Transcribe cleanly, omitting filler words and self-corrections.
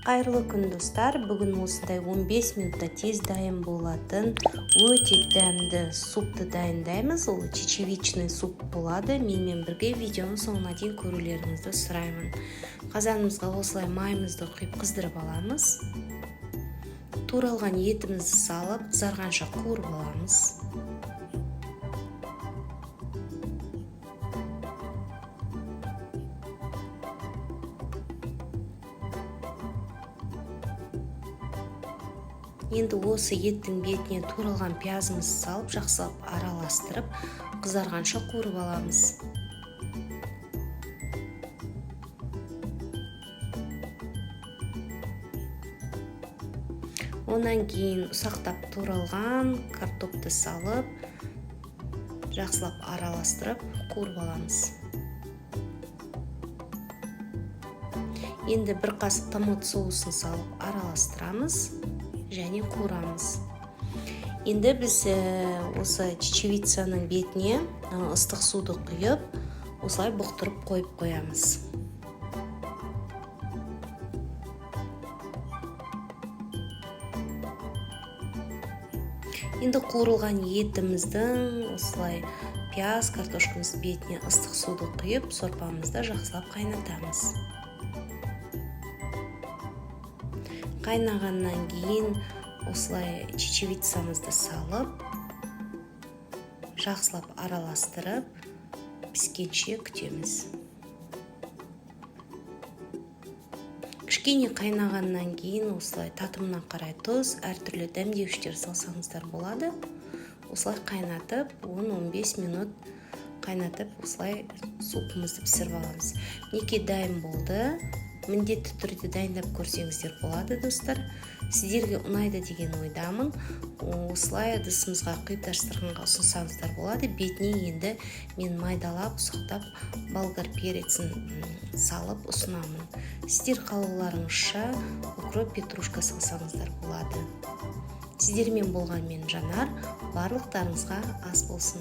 Қайырлы күн достар, бүгін осындай 15 минутта тез дайын болатын өте дәмді супты дайындаймыз. Ол чечевичный суп болады. Менімен бірге видеоның соңына дейін көрулеріңізді сұраймын. Қазанымызға осылай майымызды құйып қыздырып аламыз. Туралған етімізді салып, қызарғанша қуырып аламыз. Енді осы еттің бетіне туралған пиязымызды салып, жақсылап араластырып, қызарғанша қуырып аламыз. Онан кейін ұсақтап туралған картопты салып, жақсылап араластырып, қуырып аламыз. Енді бір қасық томат соусын салып араластырамыз және қуырамыз. Енді біз осы чечевицаның бетіне ыстық суды құйып, осылай бұқтырып қойып қоямыз. Енді қуырылған етіміздің осылай пияз, картошкамыз бетіне ыстық суды құйып, сорпамызды жақсылап қайнатамыз. Қайнағаннан кейін осылай чечевицамызды салып, жақсылап араластырып, піскенше күтеміз. Кішкене қайнағаннан кейін осылай татымына қарай тұз, әртүрлі дәмдеуіштер салсаңыздар болады. Осылай қайнатып, 10-15 минут қайнатып, осылай супымызды пісіріп аламыз. Мінекей дайын болды. Міндетті түрде дайындап көрсеңіздер болады, достар. Сіздерге ұнайды деген ойдамын. Осылай ыдысымызға құйып дастарханға ұсынсаңыздар болады. Бетіне енді мен майдалап, ұсақтап, болгар перецін салып ұсынамын. Сіздер қалауларыңызша укроп, петрушка салсаңыздар болады. Сіздермен болған мен Жанар. Барлықтарыңызға ас болсын.